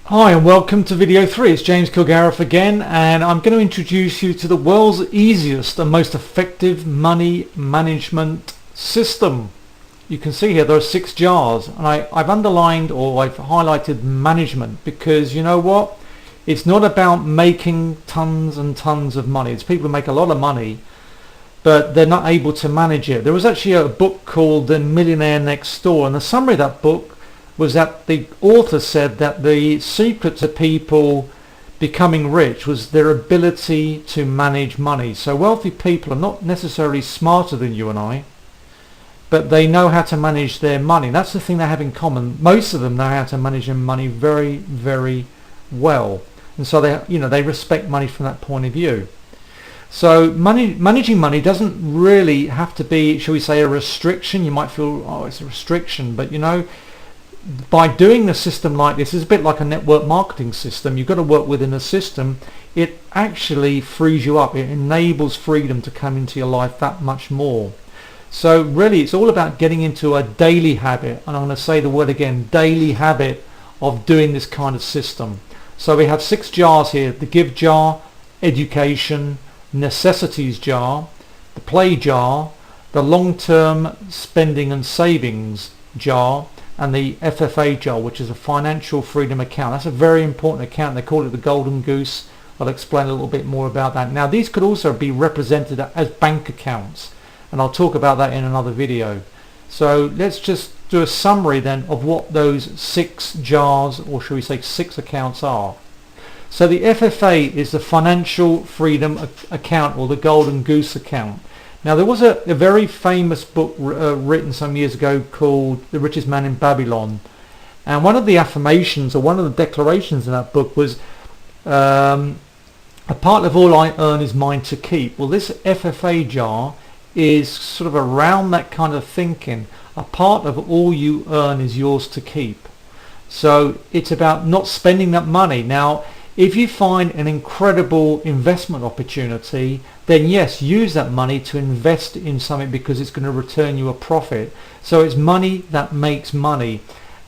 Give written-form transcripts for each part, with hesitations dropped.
Hi and welcome to video 3. It's James Kilgariff again, and I'm going to introduce you to the world's easiest and most effective money management system. You can see here there are 6 jars, and I've underlined or I've highlighted management because you know what? It's not about making tons and tons of money. It's people who make a lot of money but they're not able to manage it. There was actually a book called The Millionaire Next Door, and the summary of that book was that the author said that the secret to people becoming rich was their ability to manage money. So wealthy people are not necessarily smarter than you and I, but they know how to manage their money. That's the thing they have in common. Most of them know how to manage their money very, very well. And so they respect money from that point of view. So managing money doesn't really have to be, shall we say, a restriction. You might feel, oh, it's a restriction, but by doing a system like this, it's a bit like a network marketing system. You've got to work within a system. It actually frees you up. It enables freedom to come into your life that much more. So really it's all about getting into a daily habit, and I'm going to say the word again, daily habit of doing this kind of system. So we have 6 jars here: the give jar, education, necessities jar, the play jar, the long-term spending and savings jar, and the FFA jar, which is a financial freedom account. That's a very important account. They call it the golden goose. I'll explain a little bit more about that. Now these could also be represented as bank accounts, and I'll talk about that in another video. So let's just do a summary then of what those 6 jars, or shall we say 6 accounts, are. So the FFA is the financial freedom account, or the golden goose account. Now there was a very famous book written some years ago called The Richest Man in Babylon, and one of the affirmations, or one of the declarations in that book was, a part of all I earn is mine to keep. Well, this FFA jar is sort of around that kind of thinking. A part of all you earn is yours to keep. So it's about not spending that money. Now if you find an incredible investment opportunity, then yes, use that money to invest in something because it's going to return you a profit. So it's money that makes money.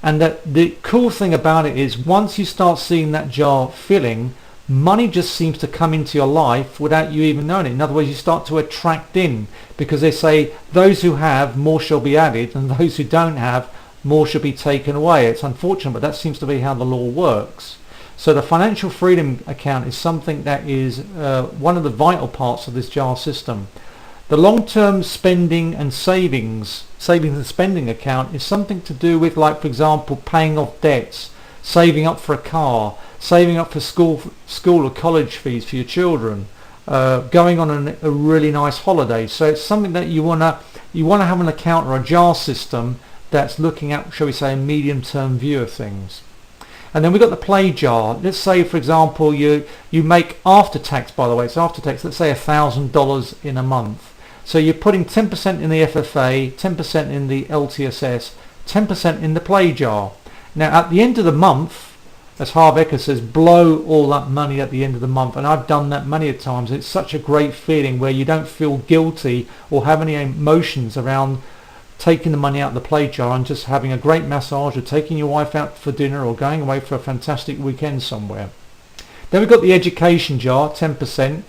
And that the cool thing about it is, once you start seeing that jar filling, money just seems to come into your life without you even knowing it. In other words, you start to attract in, because they say those who have, more shall be added, and those who don't have, more shall be taken away. It's unfortunate, but that seems to be how the law works. So the financial freedom account is something that is one of the vital parts of this jar system. The long-term spending and savings and spending account is something to do with, like, for example, paying off debts, saving up for a car, saving up for school or college fees for your children, going on a really nice holiday. So it's something that you want to have an account or a jar system that's looking at, shall we say, a medium-term view of things. And then we've got the play jar. Let's say, for example, you make after tax, by the way, it's after tax, let's say $1,000 in a month. So you're putting 10% in the FFA, 10% in the LTSS, 10% in the play jar. Now at the end of the month, as Harv Eker says, blow all that money at the end of the month. And I've done that many a times. It's such a great feeling where you don't feel guilty or have any emotions around taking the money out of the play jar and just having a great massage, or taking your wife out for dinner, or going away for a fantastic weekend somewhere. Then we've got the education jar, 10%,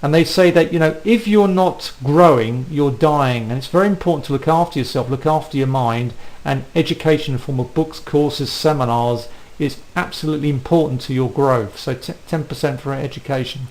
and they say that if you're not growing, you're dying, and it's very important to look after yourself, look after your mind, and education in the form of books, courses, seminars is absolutely important to your growth. So 10% for education.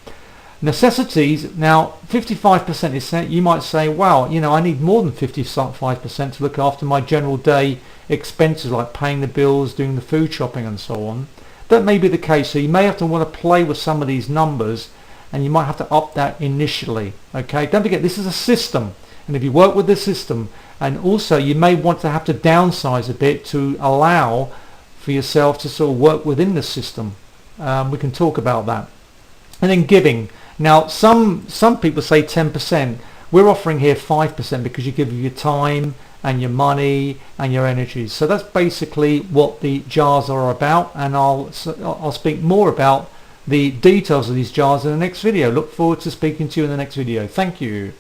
Necessities, now 55% is, you might say, wow, I need more than 55% to look after my general day expenses, like paying the bills, doing the food shopping and so on. That may be the case, so you may have to want to play with some of these numbers, and you might have to up that initially. Okay, don't forget, this is a system, and if you work with the system, and also you may want to have to downsize a bit to allow for yourself to sort of work within the system. We can talk about that. And then giving. Now some people say 10%. We're offering here 5% because you give your time and your money and your energy. So that's basically what the jars are about, and I'll speak more about the details of these jars in the next video. Look forward to speaking to you in the next video. Thank you.